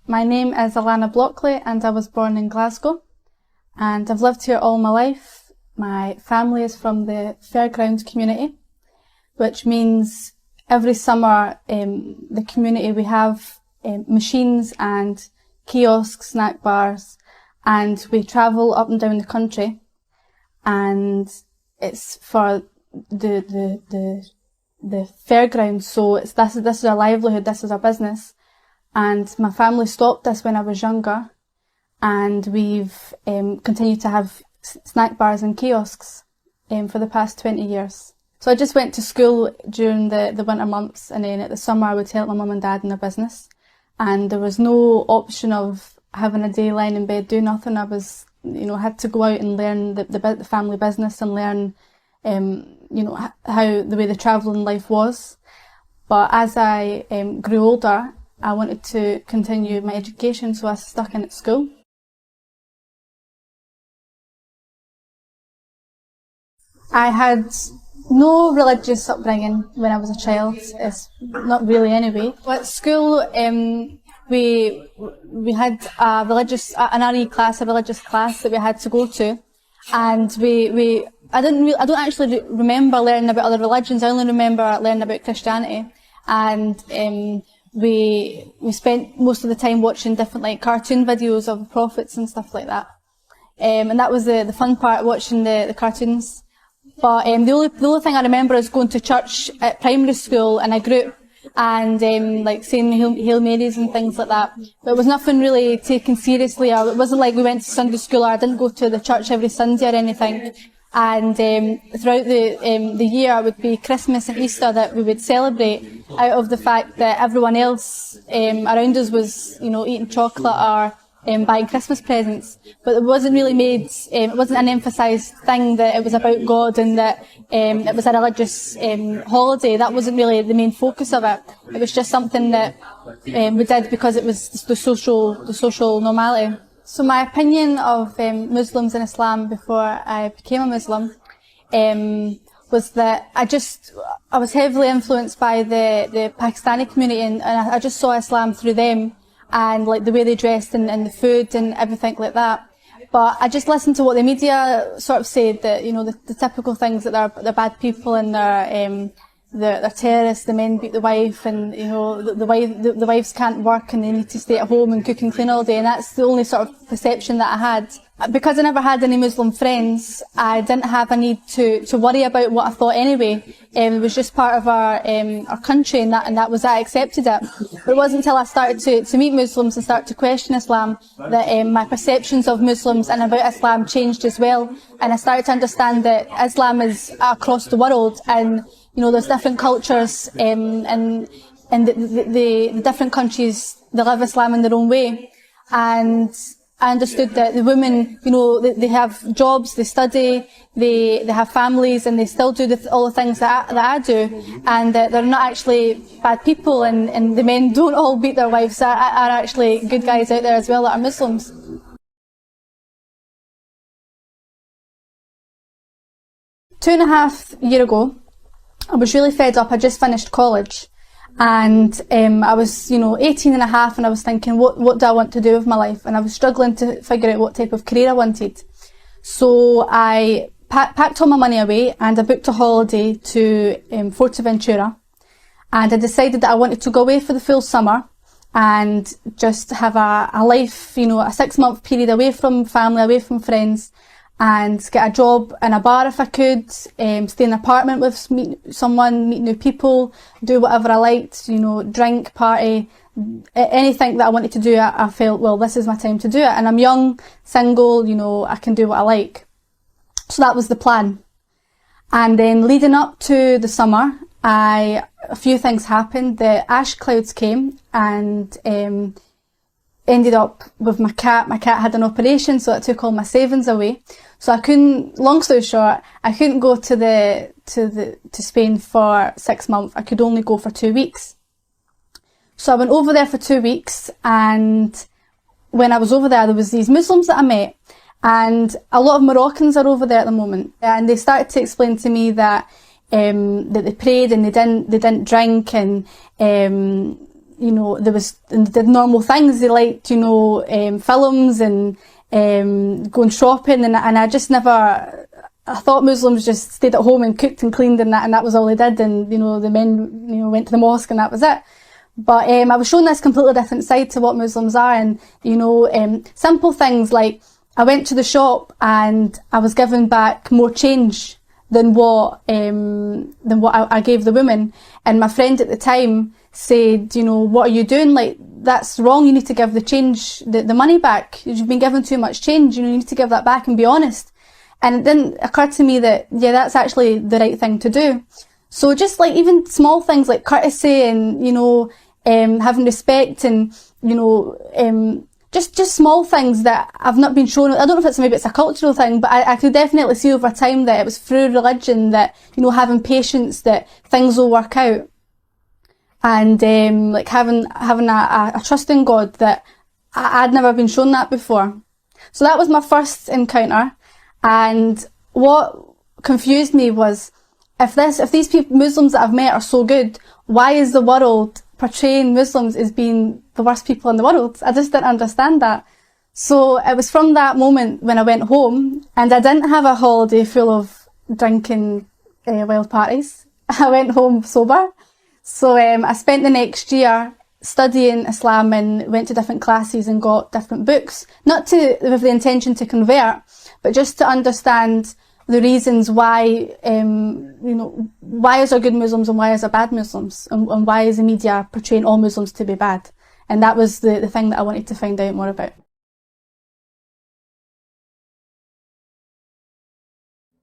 My name is Alana Blockley and I was born in Glasgow, and I've lived here all my life. My family is from the fairground community, which means every summer the community, we have machines and kiosks, snack bars, and we travel up and down the country, and it's for the fairground, so this is our livelihood, this is our business. And my family stopped this when I was younger, and we've continued to have snack bars and kiosks for the past 20 years. So I just went to school during the winter months, and then at the summer I would help my mum and dad in their business. And there was no option of having a day lying in bed doing nothing. I was, had to go out and learn the family business and learn, how the way the travelling life was. But as I grew older, I wanted to continue my education, so I stuck in at school. I had no religious upbringing when I was a child. It's not really anyway. At school, we had an RE class, a religious class that we had to go to, and I don't actually remember learning about other religions. I only remember learning about Christianity, and we spent most of the time watching different cartoon videos of the prophets and stuff like that. And that was the fun part, watching the cartoons. But the only thing I remember is going to church at primary school in a group and saying Hail Marys and things like that. But it was nothing really taken seriously, or it wasn't like we went to Sunday school, or I didn't go to the church every Sunday or anything. And throughout the year, it would be Christmas and Easter that we would celebrate, out of the fact that everyone else around us was, eating chocolate or buying Christmas presents. But it wasn't really made, it wasn't an emphasised thing that it was about God and that it was a religious holiday. That wasn't really the main focus of it. It was just something that we did because it was the social normality. So my opinion of Muslims and Islam before I became a Muslim was that I was heavily influenced by the Pakistani community, and I just saw Islam through them, and the way they dressed and the food and everything like that. But I just listened to what the media sort of said, that the typical things, that they're bad people and they're terrorists, the men beat the wife, and the wives can't work and they need to stay at home and cook and clean all day, and that's the only sort of perception that I had. Because I never had any Muslim friends, I didn't have a need to worry about what I thought anyway. It was just part of our country, and that was, I accepted it. But it wasn't until I started to meet Muslims and start to question Islam that my perceptions of Muslims and about Islam changed as well, and I started to understand that Islam is across the world, and there's different cultures, and the different countries, they live Islam in their own way. And I understood that the women, they have jobs, they study, they have families, and they still do all the things that I do, and that they're not actually bad people, and the men don't all beat their wives, are actually good guys out there as well that are Muslims. Two and a half years ago, I was really fed up. I just finished college, and I was 18 and a half, and I was thinking, what do I want to do with my life? And I was struggling to figure out what type of career I wanted. So I packed all my money away, and I booked a holiday to Fuerteventura, and I decided that I wanted to go away for the full summer and just have a life, a 6-month period away from family, away from friends, and get a job in a bar if I could, stay in an apartment with someone, meet new people, do whatever I liked, drink, party, anything that I wanted to do. I felt, well, this is my time to do it, and I'm young, single, I can do what I like. So that was the plan. And then leading up to the summer, a few things happened. The ash clouds came, and ended up with my cat. My cat had an operation, so it took all my savings away. So I couldn't, long story short, I couldn't go to Spain for 6 months. I could only go for 2 weeks. So I went over there for 2 weeks, and when I was over there was these Muslims that I met, and a lot of Moroccans are over there at the moment, and they started to explain to me that they prayed and they didn't drink, and you know, there was the normal things. They liked, you know, films and going shopping, and I just never, I thought Muslims just stayed at home and cooked and cleaned, and that was all they did, and, you know, the men, you know, went to the mosque and that was it. But I was shown this completely different side to what Muslims are, and, you know, simple things like, I went to the shop and I was given back more change than what I gave the woman. And my friend at the time said, you know, what are you doing? Like, that's wrong. You need to give the change, the money back. You've been given too much change. You know, you need to give that back and be honest. And it didn't occur to me that, yeah, that's actually the right thing to do. So just like even small things like courtesy and, you know, having respect and, you know, just small things that I've not been shown. I don't know if maybe it's a cultural thing, but I could definitely see over time that it was through religion that, you know, having patience that things will work out. And, like having a trust in God that I'd never been shown that before. So that was my first encounter. And what confused me was, if these people, Muslims that I've met are so good, why is the world portraying Muslims as being the worst people in the world? I just didn't understand that. So it was from that moment when I went home, and I didn't have a holiday full of drinking wild parties. I went home sober. So I spent the next year studying Islam and went to different classes and got different books, not with the intention to convert, but just to understand the reasons why, you know, why is there good Muslims and why is there bad Muslims, and why is the media portraying all Muslims to be bad? And that was the thing that I wanted to find out more about.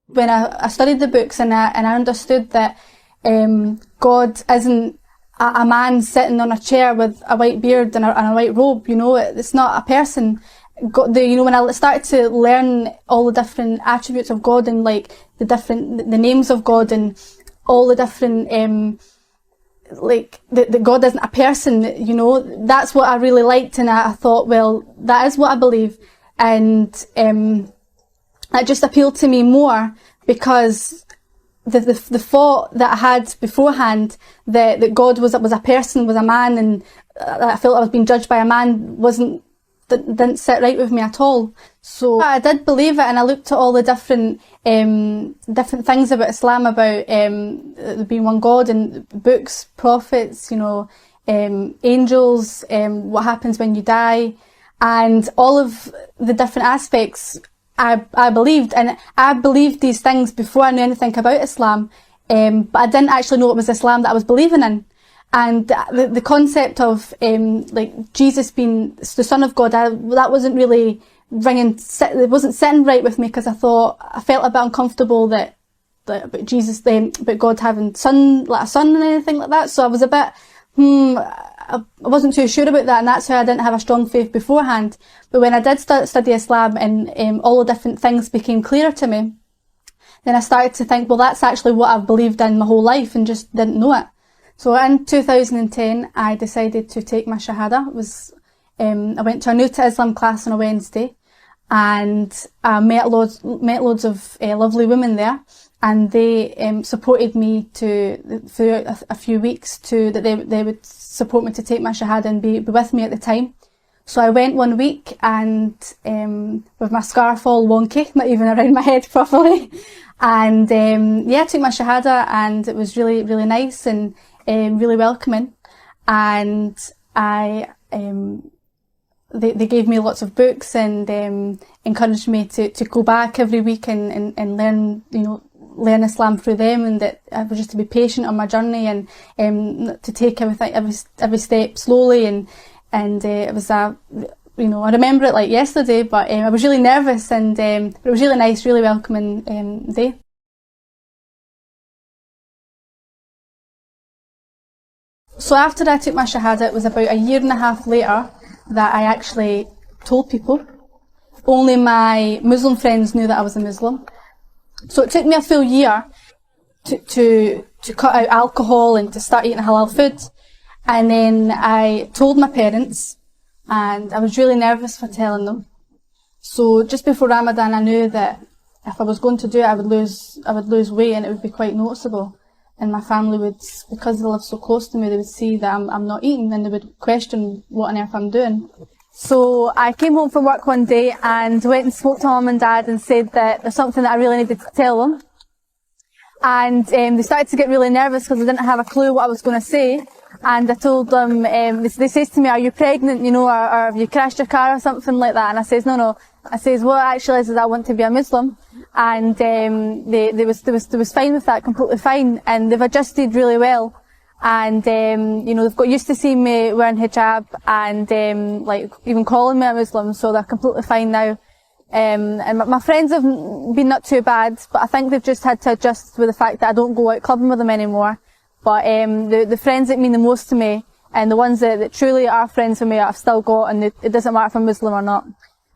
When I studied the books and I understood that God isn't a man sitting on a chair with a white beard and a white robe, you know, it's not a person. You know, when I started to learn all the different attributes of God and like the names of God and all the different, like that God isn't a person, you know, that's what I really liked. And I thought, well, that is what I believe. And, that just appealed to me more because the thought that I had beforehand that God was a person, was a man, and I felt I was being judged by a man didn't sit right with me at all. So I did believe it, and I looked at all the different things about Islam, about there being one God, and books, prophets, you know, angels, what happens when you die, and all of the different aspects I believed. And I believed these things before I knew anything about Islam, but I didn't actually know it was Islam that I was believing in. And the concept of like Jesus being the Son of God, that wasn't really it wasn't sitting right with me, because I felt a bit uncomfortable that about Jesus, about God having like a son and anything like that. So I was a bit, I wasn't too sure about that, and that's how I didn't have a strong faith beforehand. But when I did study Islam and all the different things became clearer to me, then I started to think, well, that's actually what I've believed in my whole life and just didn't know it. So in 2010, I decided to take my Shahada. I went to a New to Islam class on a Wednesday, and I met loads of lovely women there, and they supported me through a few weeks that they would support me to take my Shahada and be with me at the time. So I went one week, and with my scarf all wonky, not even around my head properly, and I took my Shahada, and it was really, really nice and really welcoming. And they gave me lots of books and encouraged me to go back every week and learn, you know, learn Islam through them, and that I was just to be patient on my journey and to take every step slowly, and it was you know, I remember it like yesterday, but I was really nervous, and it was really nice, really welcoming day. So after I took my Shahada, it was about a year and a half later that I actually told people. Only my Muslim friends knew that I was a Muslim. So it took me a full year to cut out alcohol and to start eating halal food. And then I told my parents, and I was really nervous for telling them. So just before Ramadan, I knew that if I was going to do it, I would lose weight, and it would be quite noticeable. and my family would, because they live so close to me, they would see that I'm not eating, and they would question what on earth I'm doing. So I came home from work one day and went and spoke to Mum and Dad and said that there's something that I really needed to tell them. And they started to get really nervous because they didn't have a clue what I was going to say. And I told them, they says to me, "Are you pregnant, or have you crashed your car or something like that?" And I says, "No. I says, what actually is I want to be a Muslim." And they was fine with that, completely fine. And they've adjusted really well. And, they've got used to seeing me wearing hijab and, even calling me a Muslim, so they're completely fine now. And my friends have been not too bad, but I think they've just had to adjust with the fact that I don't go out clubbing with them anymore. But the friends that mean the most to me, and the ones that truly are friends with me, I've still got, and it doesn't matter if I'm Muslim or not.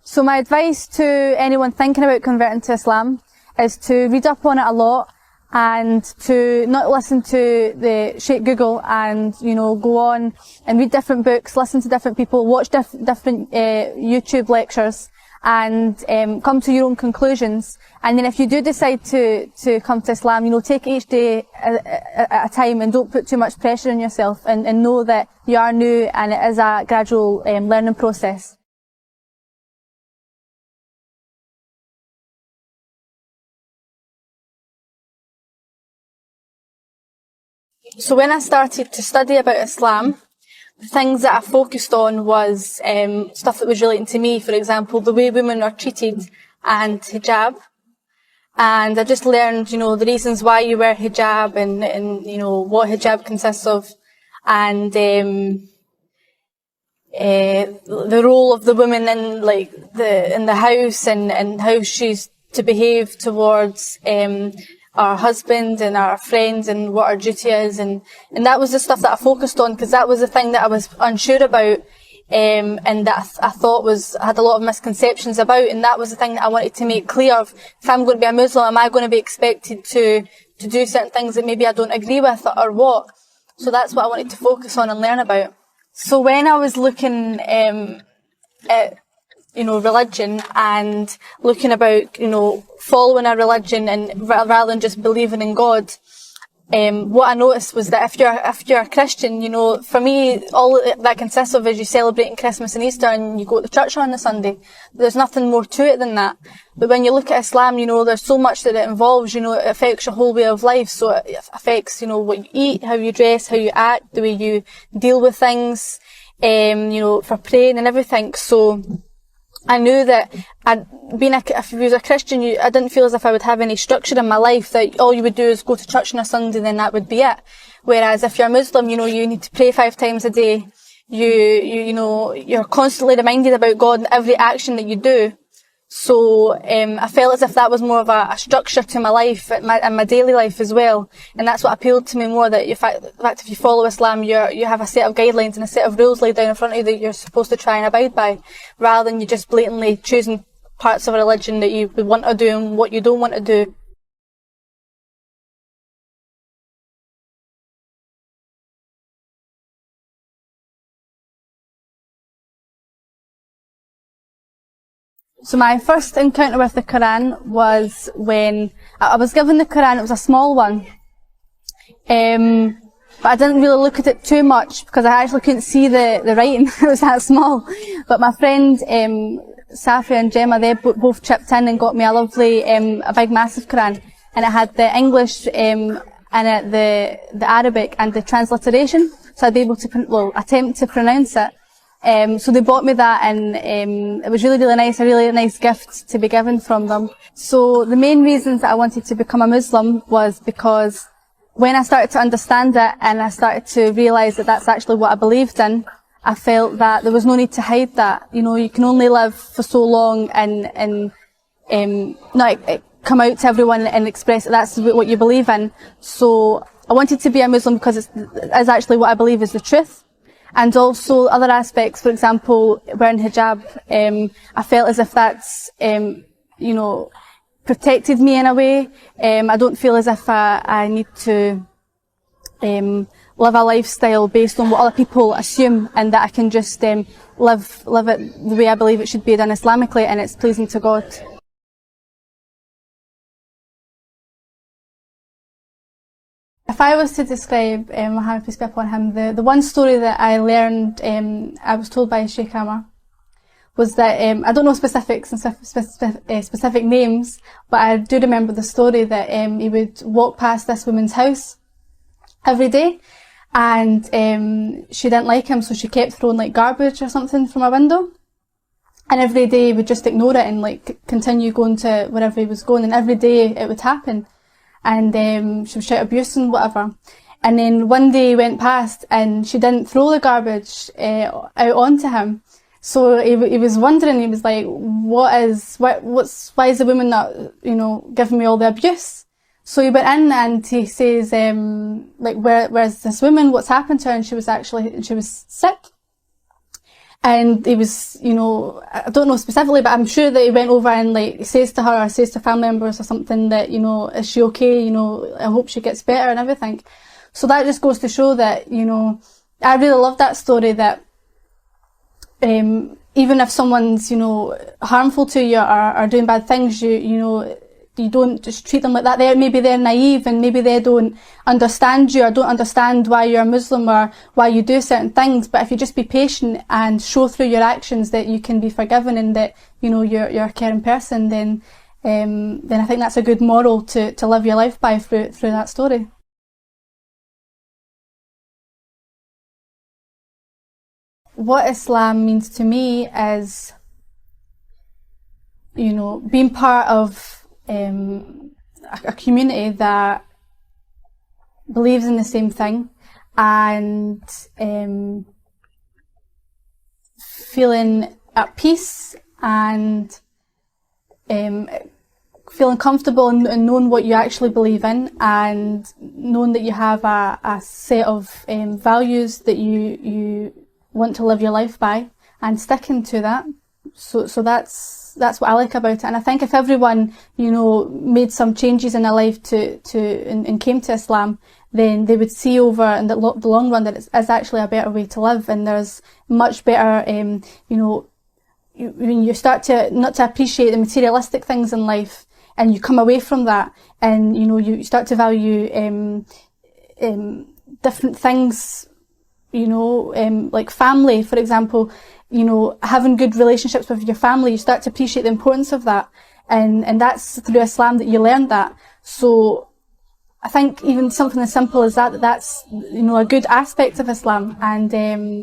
So my advice to anyone thinking about converting to Islam is to read up on it a lot, and to not listen to the Sheikh Google, and go on and read different books, listen to different people, watch different YouTube lectures, and come to your own conclusions. And then if you do decide to come to Islam, take each day at a time, and don't put too much pressure on yourself, and know that you are new and it is a gradual learning process. So when I started to study about Islam, the things that I focused on was stuff that was relating to me. For example, the way women are treated and hijab. And I just learned, the reasons why you wear hijab, and what hijab consists of, and the role of the woman in in the house, and how she's to behave towards our husband and our friends, and what our duty is, and that was the stuff that I focused on, because that was the thing that I was unsure about, and that I thought had a lot of misconceptions about, and that was the thing that I wanted to make clear. If I'm going to be a Muslim, am I going to be expected to do certain things that maybe I don't agree with, or what? So that's what I wanted to focus on and learn about. So when I was looking at religion, and looking about, following a religion, and rather than just believing in God, what I noticed was that if you're a Christian, for me, all that consists of is you celebrating Christmas and Easter, and you go to church on a Sunday. There's nothing more to it than that. But when you look at Islam, there's so much that it involves, it affects your whole way of life. So it affects, what you eat, how you dress, how you act, the way you deal with things, for praying and everything. So I knew that if you was a Christian, I didn't feel as if I would have any structure in my life, that all you would do is go to church on a Sunday, then that would be it. Whereas if you're a Muslim, you need to pray 5 times a day. You're constantly reminded about God in every action that you do. So I felt as if that was more of a structure to my life, and my daily life as well. And that's what appealed to me more, that the fact if you follow Islam, you have a set of guidelines and a set of rules laid down in front of you that you're supposed to try and abide by, rather than you just blatantly choosing parts of a religion that you would want to do and what you don't want to do. So my first encounter with the Quran was when I was given the Quran. It was a small one, but I didn't really look at it too much because I actually couldn't see the writing. It was that small. But my friend Safia and Gemma, they both chipped in and got me a lovely, a big massive Quran, and it had the English in it, the Arabic, and the transliteration, so I'd be able to attempt to pronounce it. So they bought me that, and it was really nice, a really nice gift to be given from them. So the main reasons that I wanted to become a Muslim was because when I started to understand it, and I started to realise that that's actually what I believed in, I felt that there was no need to hide that. You can only live for so long and not come out to everyone and express that that's what you believe in. So I wanted to be a Muslim because it's actually what I believe is the truth. And also other aspects, for example, wearing hijab, I felt as if that's, protected me in a way. I don't feel as if I need to live a lifestyle based on what other people assume, and that I can just live it the way I believe it should be done Islamically, and it's pleasing to God. if I was to describe Muhammad, peace be upon him, the one story that I learned, I was told by Sheikh Amar, was that, I don't know specifics and specific names, but I do remember the story that he would walk past this woman's house every day, and she didn't like him, so she kept throwing like garbage or something from her window. And every day he would just ignore it and like continue going to wherever he was going, and every day it would happen. And she would shout abuse and whatever. And then one day he went past and she didn't throw the garbage out onto him. So he was wondering, he was like, why is the woman not, giving me all the abuse? So he went in and he says, like, where's this woman? What's happened to her? And she was sick. And he was, I don't know specifically, but I'm sure that he went over and like says to her or says to family members or something that, is she okay? I hope she gets better and everything. So that just goes to show that, I really love that story, that even if someone's, harmful to you or doing bad things, you don't just treat them like that. Maybe they're naive and maybe they don't understand you or don't understand why you're a Muslim or why you do certain things. But if you just be patient and show through your actions that you can be forgiven and that, you're a caring person, then I think that's a good moral to live your life by through that story. What Islam means to me is, being part of a community that believes in the same thing and feeling at peace and feeling comfortable and knowing what you actually believe in and knowing that you have a set of values that you want to live your life by and sticking to that. So that's what I like about it. And I think if everyone, made some changes in their life and came to Islam, then they would see over in the long run that it's actually a better way to live. And there's much better, when you start not to appreciate the materialistic things in life and you come away from that and, you start to value, different things, like family, for example, having good relationships with your family, you start to appreciate the importance of that. And that's through Islam that you learn that. So I think even something as simple as that's, a good aspect of Islam. And,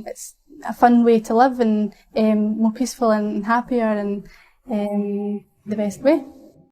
it's a fun way to live and, more peaceful and happier and, the best way.